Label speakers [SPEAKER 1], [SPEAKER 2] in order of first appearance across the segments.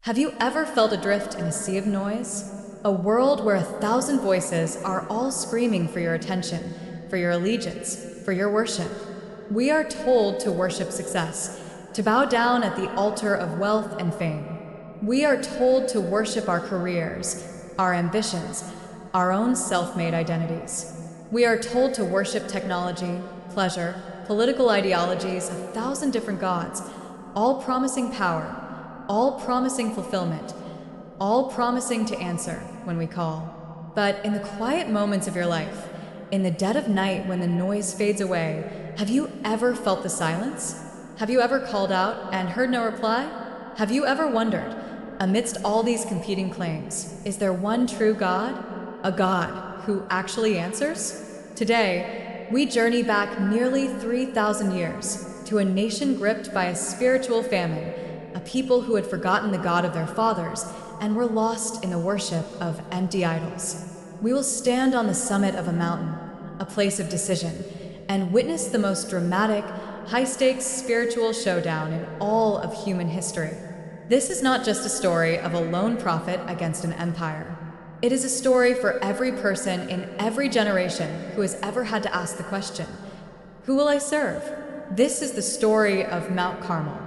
[SPEAKER 1] Have you ever felt adrift in a sea of noise? A world where 1,000 voices are all screaming for your attention, for your allegiance, for your worship. We are told to worship success, to bow down at the altar of wealth and fame. We are told to worship our careers, our ambitions, our own self-made identities. We are told to worship technology, pleasure, political ideologies, 1,000 different gods, all promising power, all promising fulfillment, all promising to answer when we call. But in the quiet moments of your life, in the dead of night when the noise fades away, have you ever felt the silence? Have you ever called out and heard no reply? Have you ever wondered, amidst all these competing claims, is there one true God? A God who actually answers? Today, we journey back nearly 3,000 years to a nation gripped by a spiritual famine, a people who had forgotten the God of their fathers and were lost in the worship of empty idols. We will stand on the summit of a mountain, a place of decision, and witness the most dramatic, high-stakes spiritual showdown in all of human history. This is not just a story of a lone prophet against an empire. It is a story for every person in every generation who has ever had to ask the question, who will I serve? This is the story of Mount Carmel.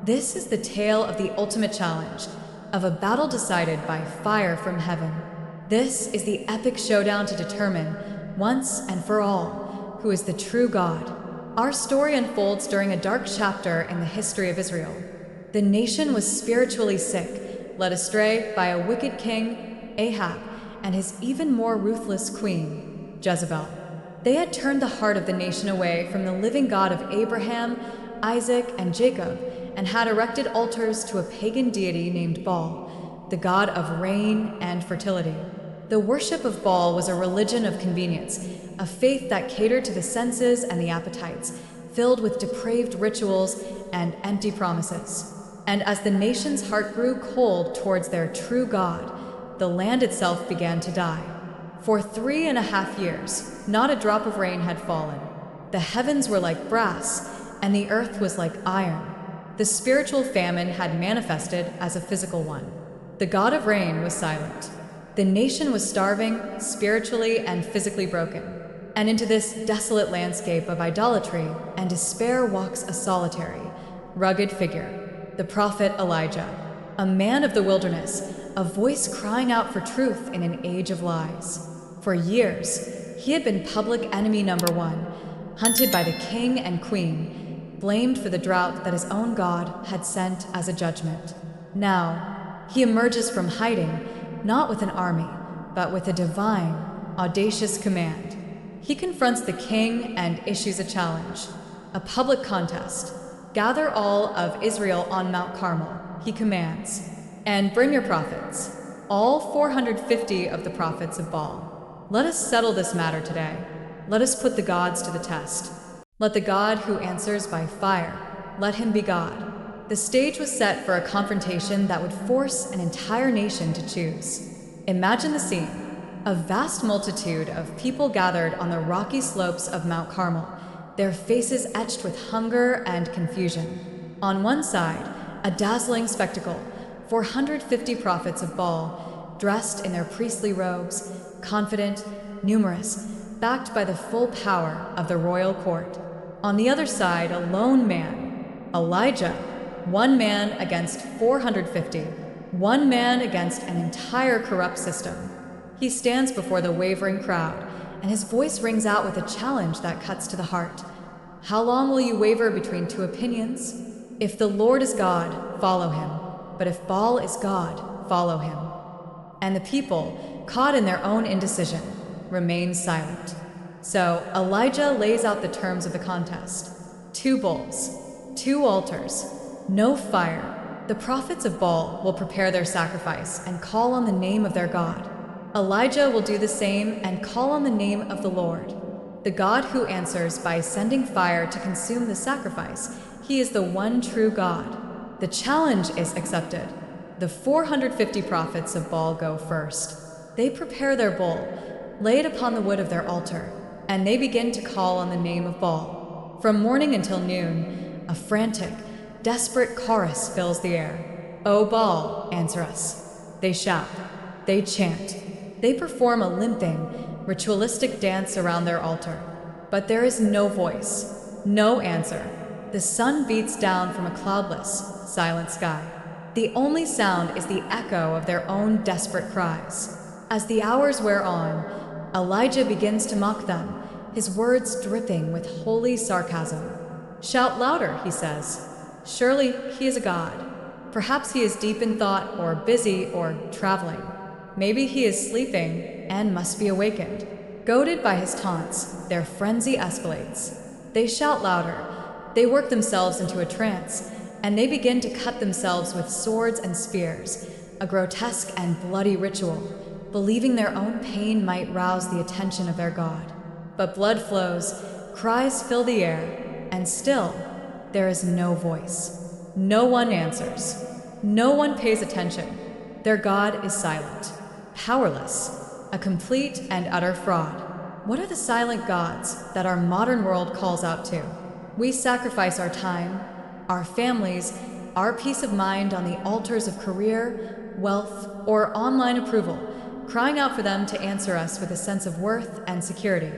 [SPEAKER 1] This is the tale of the ultimate challenge, of a battle decided by fire from heaven. This is the epic showdown to determine, once and for all, who is the true God. Our story unfolds during a dark chapter in the history of Israel. The nation was spiritually sick, led astray by a wicked king, Ahab, and his even more ruthless queen, Jezebel. They had turned the heart of the nation away from the living God of Abraham, Isaac, and Jacob, and had erected altars to a pagan deity named Baal, the god of rain and fertility. The worship of Baal was a religion of convenience, a faith that catered to the senses and the appetites, filled with depraved rituals and empty promises. And as the nation's heart grew cold towards their true God, the land itself began to die. For 3.5 years, not a drop of rain had fallen. The heavens were like brass, and the earth was like iron. The spiritual famine had manifested as a physical one. The God of rain was silent. The nation was starving, spiritually and physically broken. And into this desolate landscape of idolatry and despair walks a solitary, rugged figure, the prophet Elijah, a man of the wilderness, a voice crying out for truth in an age of lies. For years, he had been public enemy number one, hunted by the king and queen, blamed for the drought that his own God had sent as a judgment. Now, he emerges from hiding, not with an army, but with a divine, audacious command. He confronts the king and issues a challenge, a public contest. Gather all of Israel on Mount Carmel, he commands, and bring your prophets, all 450 of the prophets of Baal. Let us settle this matter today. Let us put the gods to the test. Let the God who answers by fire, let him be God. The stage was set for a confrontation that would force an entire nation to choose. Imagine the scene. A vast multitude of people gathered on the rocky slopes of Mount Carmel, their faces etched with hunger and confusion. On one side, a dazzling spectacle, 450 prophets of Baal, dressed in their priestly robes, confident, numerous, backed by the full power of the royal court. On the other side, a lone man, Elijah, one man against 450, one man against an entire corrupt system. He stands before the wavering crowd, and his voice rings out with a challenge that cuts to the heart. How long will you waver between two opinions? If the Lord is God, follow him. But if Baal is God, follow him. And the people, caught in their own indecision, remain silent. So Elijah lays out the terms of the contest. 2 bulls, 2 altars, no fire. The prophets of Baal will prepare their sacrifice and call on the name of their God. Elijah will do the same and call on the name of the Lord, the God who answers by sending fire to consume the sacrifice. He is the one true God. The challenge is accepted. The 450 prophets of Baal go first. They prepare their bull, lay it upon the wood of their altar, and they begin to call on the name of Baal. From morning until noon, a frantic, desperate chorus fills the air. O Baal, answer us. They shout. They chant. They perform a limping, ritualistic dance around their altar. But there is no voice, no answer. The sun beats down from a cloudless, silent sky. The only sound is the echo of their own desperate cries. As the hours wear on, Elijah begins to mock them, his words dripping with holy sarcasm. Shout louder, he says. Surely he is a god. Perhaps he is deep in thought, or busy, or traveling. Maybe he is sleeping and must be awakened. Goaded by his taunts, their frenzy escalates. They shout louder. They work themselves into a trance, and they begin to cut themselves with swords and spears, a grotesque and bloody ritual, believing their own pain might rouse the attention of their god. But blood flows, cries fill the air, and still, there is no voice. No one answers. No one pays attention. Their God is silent, powerless, a complete and utter fraud. What are the silent gods that our modern world calls out to? We sacrifice our time, our families, our peace of mind on the altars of career, wealth, or online approval, crying out for them to answer us with a sense of worth and security.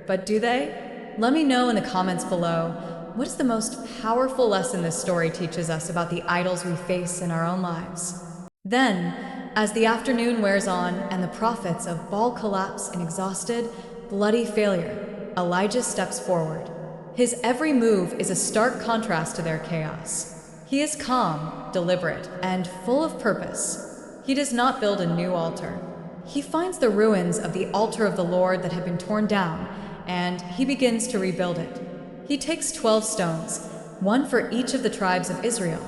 [SPEAKER 1] But do they? Let me know in the comments below. What is the most powerful lesson this story teaches us about the idols we face in our own lives? Then, as the afternoon wears on and the prophets of Baal collapse in exhausted, bloody failure, Elijah steps forward. His every move is a stark contrast to their chaos. He is calm, deliberate, and full of purpose. He does not build a new altar. He finds the ruins of the altar of the Lord that had been torn down, and he begins to rebuild it. He takes 12 stones, one for each of the tribes of Israel,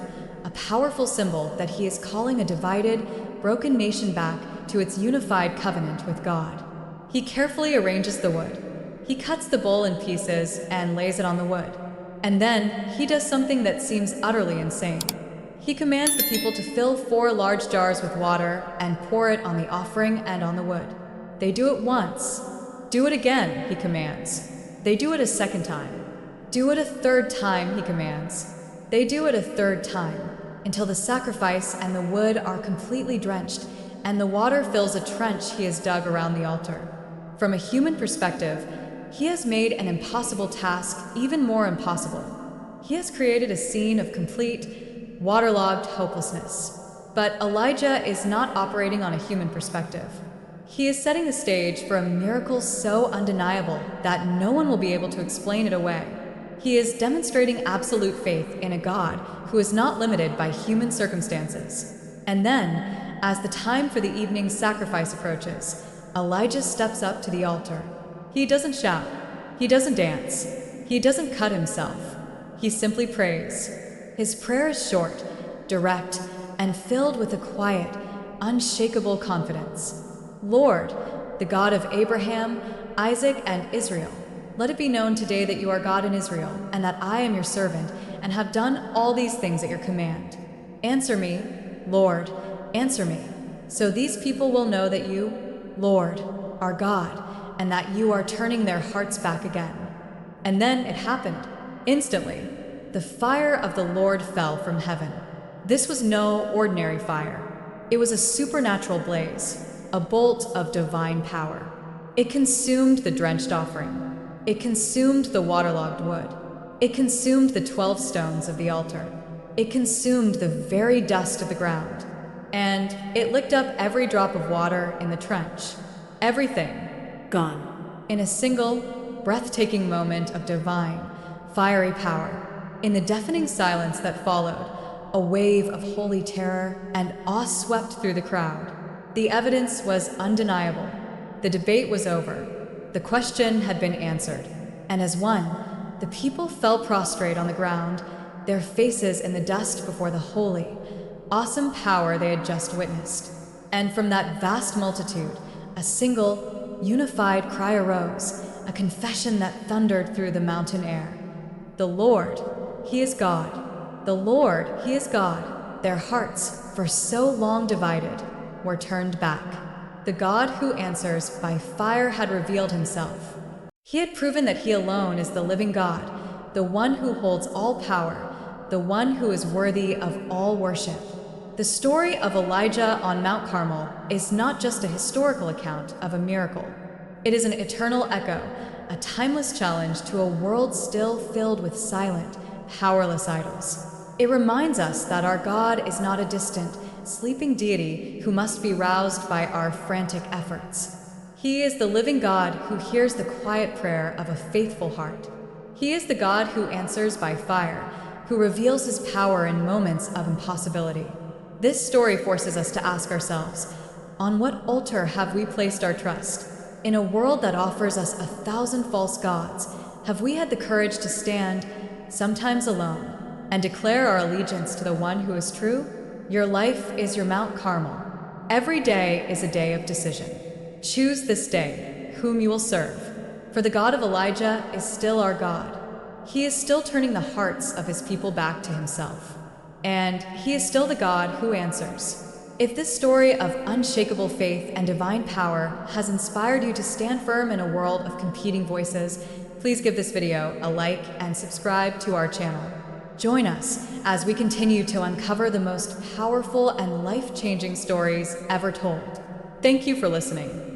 [SPEAKER 1] a powerful symbol that he is calling a divided, broken nation back to its unified covenant with God. He carefully arranges the wood. He cuts the bull in pieces and lays it on the wood. And then he does something that seems utterly insane. He commands the people to fill 4 large jars with water and pour it on the offering and on the wood. They do it once. Do it again, he commands. They do it a second time. Do it a third time, he commands. They do it a third time, until the sacrifice and the wood are completely drenched, and the water fills a trench he has dug around the altar. From a human perspective, he has made an impossible task even more impossible. He has created a scene of complete, waterlogged hopelessness. But Elijah is not operating on a human perspective. He is setting the stage for a miracle so undeniable that no one will be able to explain it away. He is demonstrating absolute faith in a God who is not limited by human circumstances. And then, as the time for the evening sacrifice approaches, Elijah steps up to the altar. He doesn't shout. He doesn't dance. He doesn't cut himself. He simply prays. His prayer is short, direct, and filled with a quiet, unshakable confidence. Lord, the God of Abraham, Isaac, and Israel, let it be known today that you are God in Israel, and that I am your servant, and have done all these things at your command. Answer me, Lord, answer me, so these people will know that you, Lord, are God, and that you are turning their hearts back again. And then it happened. Instantly, the fire of the Lord fell from heaven. This was no ordinary fire. It was a supernatural blaze, a bolt of divine power. It consumed the drenched offering. It consumed the waterlogged wood. It consumed the 12 stones of the altar. It consumed the very dust of the ground. And it licked up every drop of water in the trench. Everything gone. In a single, breathtaking moment of divine, fiery power. In the deafening silence that followed, a wave of holy terror and awe swept through the crowd. The evidence was undeniable. The debate was over. The question had been answered, and as one, the people fell prostrate on the ground, their faces in the dust before the holy, awesome power they had just witnessed. And from that vast multitude, a single, unified cry arose, a confession that thundered through the mountain air. The Lord, He is God. The Lord, He is God. Their hearts, for so long divided, were turned back. The God who answers by fire had revealed himself. He had proven that he alone is the living God, the one who holds all power, the one who is worthy of all worship. The story of Elijah on Mount Carmel is not just a historical account of a miracle. It is an eternal echo, a timeless challenge to a world still filled with silent, powerless idols. It reminds us that our God is not a distant, sleeping deity who must be roused by our frantic efforts. He is the living God who hears the quiet prayer of a faithful heart. He is the God who answers by fire, who reveals his power in moments of impossibility. This story forces us to ask ourselves, on what altar have we placed our trust? In a world that offers us 1,000 false gods, have we had the courage to stand, sometimes alone, and declare our allegiance to the one who is true? Your life is your Mount Carmel. Every day is a day of decision. Choose this day whom you will serve. For the God of Elijah is still our God. He is still turning the hearts of his people back to himself. And he is still the God who answers. If this story of unshakable faith and divine power has inspired you to stand firm in a world of competing voices, please give this video a like and subscribe to our channel. Join us as we continue to uncover the most powerful and life-changing stories ever told. Thank you for listening.